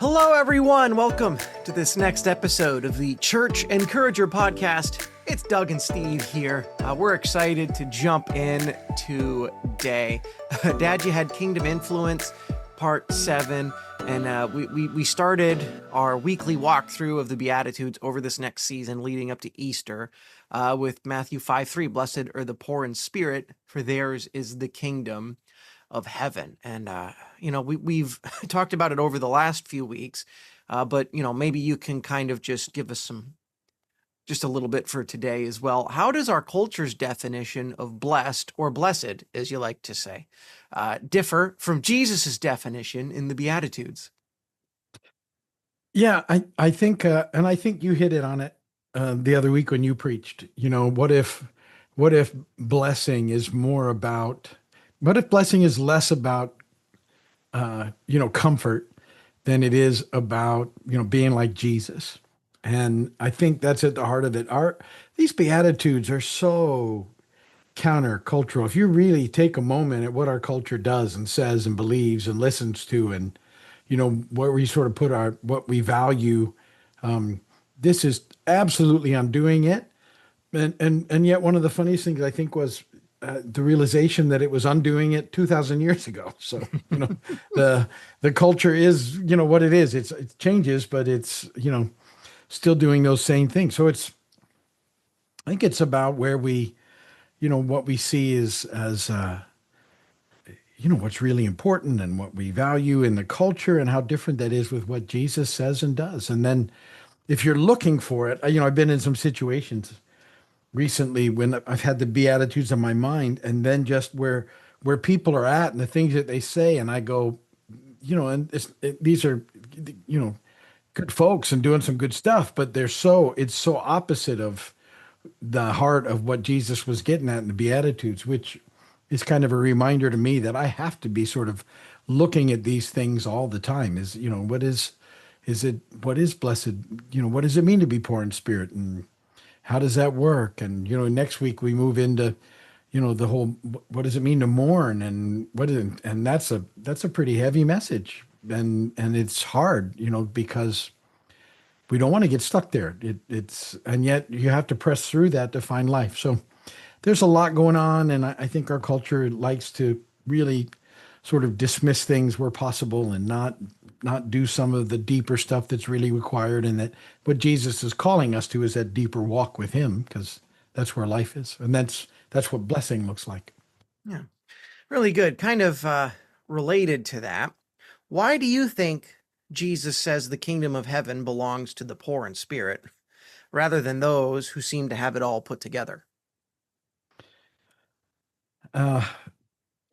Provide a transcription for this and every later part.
Hello, everyone. Welcome to this next episode of the Church Encourager podcast. It's Doug and Steve here. We're excited to jump in today. Dad, you had Kingdom Influence, Part 7, and we started our weekly walkthrough of the Beatitudes over this next season leading up to Easter with Matthew 5:3. Blessed are the poor in spirit, for theirs is the kingdom of heaven. And we've talked about it over the last few weeks, but maybe you can kind of just give us just a little bit for today as well. How does our culture's definition of blessed, or blessed as you like to say, differ from Jesus's definition in the Beatitudes? Yeah, I think, and I think you hit it on it the other week when you preached. What if blessing is more about, what if blessing is less about, comfort than it is about, being like Jesus? And I think that's at the heart of it. These Beatitudes are so countercultural. If you really take a moment at what our culture does and says and believes and listens to, and where we sort of put what we value, this is absolutely undoing it. And yet one of the funniest things I think was the realization that it was undoing it 2,000 years ago. So the culture is what it is. It changes, but it's still doing those same things. So I think it's about where we what we see as what's really important and what we value in the culture and how different that is with what Jesus says and does. And then if you're looking for it, I've been in some situations recently when I've had the Beatitudes in my mind, and then just where people are at and the things that they say, and I go, these are, good folks and doing some good stuff, but it's so opposite of the heart of what Jesus was getting at in the Beatitudes, which is kind of a reminder to me that I have to be sort of looking at these things all the time. What is blessed? What does it mean to be poor in spirit, and how does that work? And next week we move into the whole, what does it mean to mourn, and that's a pretty heavy message, and it's hard, because we don't want to get stuck there. And yet you have to press through that to find life. So there's a lot going on, and I think our culture likes to really sort of dismiss things where possible and not do some of the deeper stuff that's really required, and that what Jesus is calling us to is that deeper walk with him, because that's where life is, and that's what blessing looks like. Yeah, really good. Kind of related to that, why do you think Jesus says the kingdom of heaven belongs to the poor in spirit rather than those who seem to have it all put together?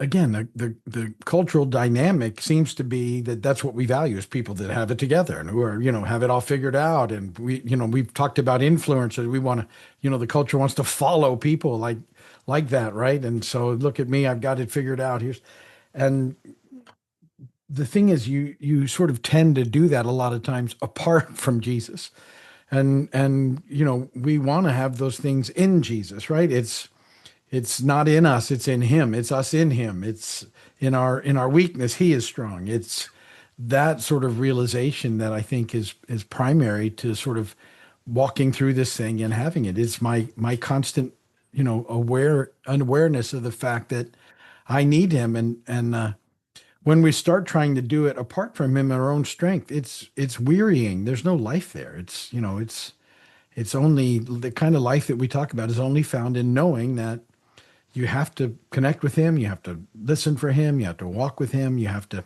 Again, the cultural dynamic seems to be that that's what we value, is people that have it together and who are, have it all figured out. And we've talked about influencers. We want to, the culture wants to follow people like that, right? And so look at me, I've got it figured out. And the thing is, you sort of tend to do that a lot of times apart from Jesus. And we want to have those things in Jesus, right? It's not in us, it's in him. It's us in him. It's in our weakness, he is strong. It's that sort of realization that I think is primary to sort of walking through this thing and having it. It's my constant, awareness of the fact that I need him. And when we start trying to do it apart from him in our own strength, it's wearying. There's no life there. It's only the kind of life that we talk about is only found in knowing that you have to connect with him, you have to listen for him, you have to walk with him, you have to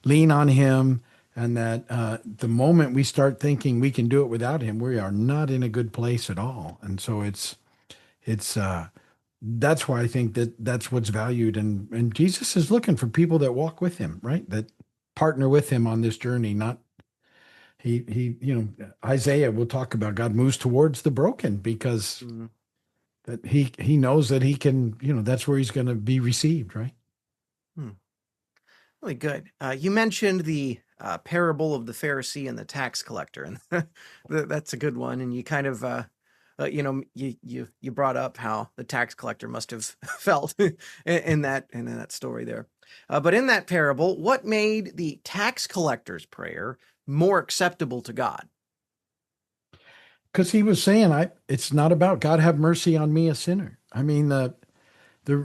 lean on him, and that the moment we start thinking we can do it without him, we are not in a good place at all. And so it's that's why I think that's what's valued, and Jesus is looking for people that walk with him, right? That partner with him on this journey. Not he Isaiah will talk about God moves towards the broken, because that he knows that he can, that's where he's going to be received, right? Really good. You mentioned the parable of the Pharisee and the tax collector, and that's a good one. And you kind of, you brought up how the tax collector must have felt in that story there. But in that parable, what made the tax collector's prayer more acceptable to God? Because he was saying, it's not about God have mercy on me, a sinner. I mean, the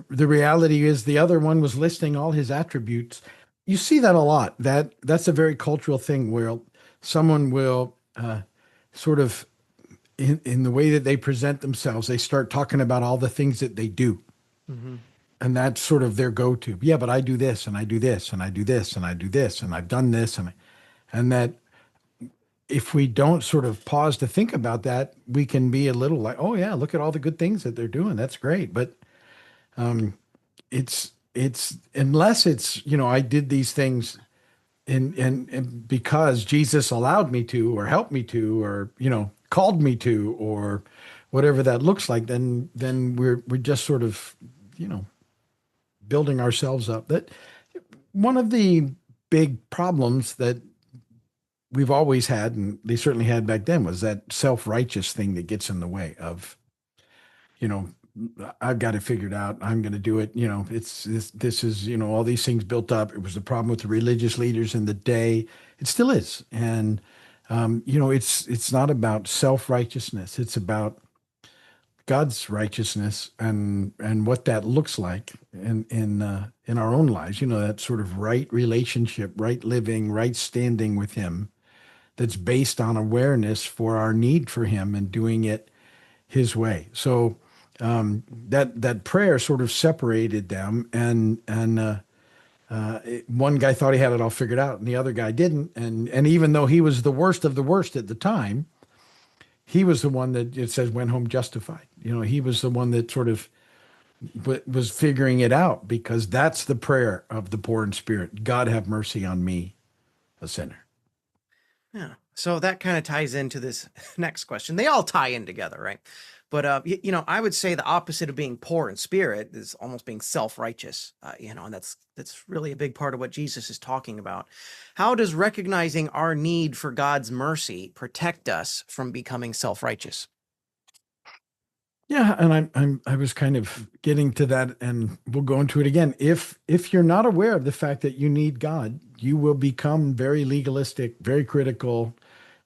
reality is the other one was listing all his attributes. You see that a lot. That's a very cultural thing where someone will sort of in the way that they present themselves, they start talking about all the things that they do. Mm-hmm. And that's sort of their go-to. Yeah, but I do this and I do this and I do this and I do this and I've done this and that if we don't sort of pause to think about that, we can be a little like, oh yeah, look at all the good things that they're doing. That's great. But it's unless it's, I did these things and because Jesus allowed me to or helped me to or, called me to or whatever that looks like, then we're just sort of, building ourselves up. That one of the big problems that we've always had, and they certainly had back then, was that self-righteous thing that gets in the way of, you know, I've got it figured out. I'm going to do it. It's this is, all these things built up. It was the problem with the religious leaders in the day. It still is. And, it's not about self-righteousness. It's about God's righteousness and what that looks like in our own lives. That sort of right relationship, right living, right standing with Him that's based on awareness for our need for Him and doing it His way. So that prayer sort of separated them, and one guy thought he had it all figured out, and the other guy didn't. And even though he was the worst of the worst at the time, he was the one that it says went home justified. He was the one that sort of was figuring it out, because that's the prayer of the poor in spirit. God have mercy on me, a sinner. Yeah. So that kind of ties into this next question. They all tie in together, right? But, I would say the opposite of being poor in spirit is almost being self-righteous, and that's really a big part of what Jesus is talking about. How does recognizing our need for God's mercy protect us from becoming self-righteous? Yeah, and I was kind of getting to that, and we'll go into it again. If you're not aware of the fact that you need God, you will become very legalistic, very critical,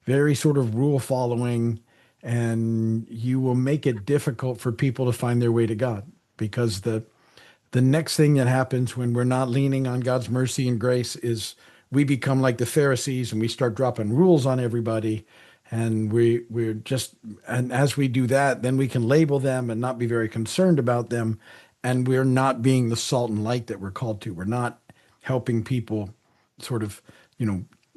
very sort of rule following, and you will make it difficult for people to find their way to God, because the next thing that happens when we're not leaning on God's mercy and grace is we become like the Pharisees and we start dropping rules on everybody. And and as we do that, then we can label them and not be very concerned about them. And we're not being the salt and light that we're called to. We're not helping people sort of,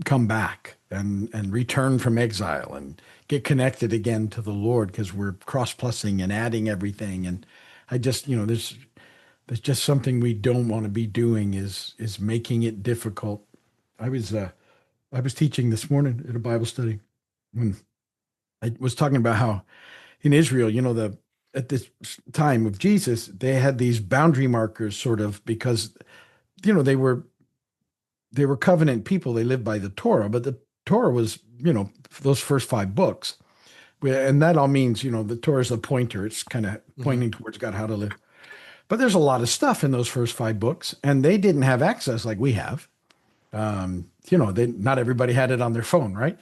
come back and return from exile and get connected again to the Lord, because we're cross-plussing and adding everything. And I just, there's just something we don't want to be doing is making it difficult. I was teaching this morning at a Bible study when I was talking about how in Israel, at this time of Jesus, they had these boundary markers sort of, because, they were covenant people. They lived by the Torah, but the Torah was, those first 5 books. And that all means, the Torah is a pointer. It's kind of pointing towards God, how to live. But there's a lot of stuff in those first 5 books, and they didn't have access like we have. Not everybody had it on their phone, right?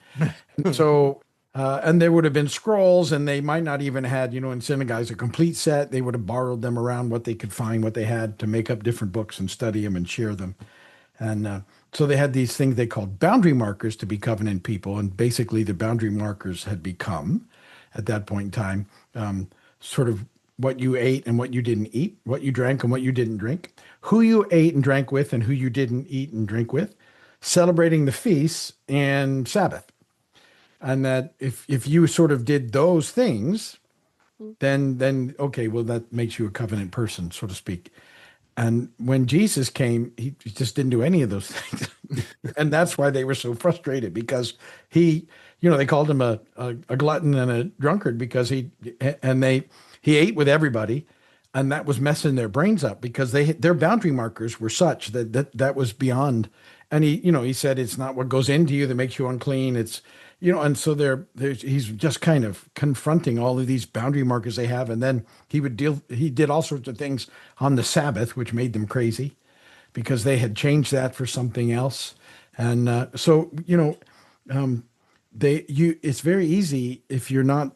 So, and there would have been scrolls, and they might not even had, in synagogues, a complete set. They would have borrowed them around what they could find, what they had, to make up different books and study them and share them. And so they had these things they called boundary markers to be covenant people. And basically the boundary markers had become, at that point in time, sort of what you ate and what you didn't eat, what you drank and what you didn't drink, who you ate and drank with and who you didn't eat and drink with, celebrating the feasts and Sabbath. And that if you sort of did those things, then okay, well, that makes you a covenant person, so to speak. And when Jesus came, he just didn't do any of those things. And that's why they were so frustrated, because he called him a glutton and a drunkard because he ate with everybody, and that was messing their brains up, because their boundary markers were such that was beyond. And he said, it's not what goes into you that makes you unclean. It's, and so he's just kind of confronting all of these boundary markers they have. And then he did all sorts of things on the Sabbath, which made them crazy, because they had changed that for something else. And so, It's very easy if you're not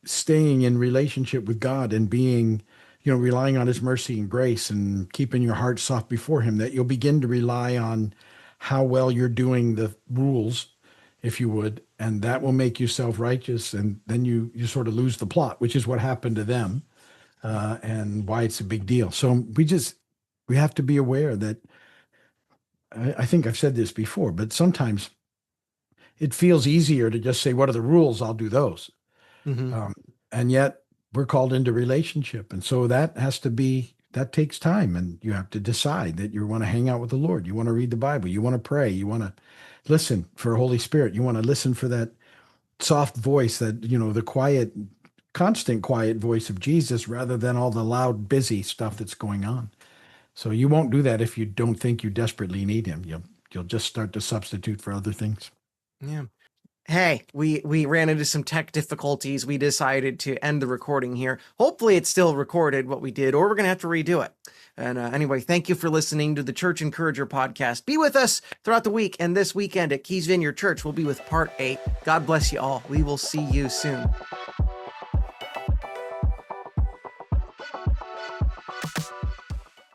staying in relationship with God and being, relying on his mercy and grace and keeping your heart soft before him, that you'll begin to rely on how well you're doing the rules, if you would, and that will make you self-righteous. And then you sort of lose the plot, which is what happened to them, and why it's a big deal. So we have to be aware that I think I've said this before, but sometimes it feels easier to just say, what are the rules? I'll do those. Mm-hmm. And yet we're called into relationship. And so that takes time. And you have to decide that you want to hang out with the Lord. You want to read the Bible. You want to pray. You want to listen for Holy Spirit. You want to listen for that soft voice, that, the quiet, constant quiet voice of Jesus, rather than all the loud, busy stuff that's going on. So you won't do that if you don't think you desperately need him. You'll just start to substitute for other things. Yeah. Hey, we ran into some tech difficulties. We decided to end the recording here. Hopefully it's still recorded what we did, or we're going to have to redo it. And anyway, thank you for listening to the Church Encourager podcast. Be with us throughout the week, and this weekend at Keys Vineyard Church, we'll be with part 8. God bless you all. We will see you soon.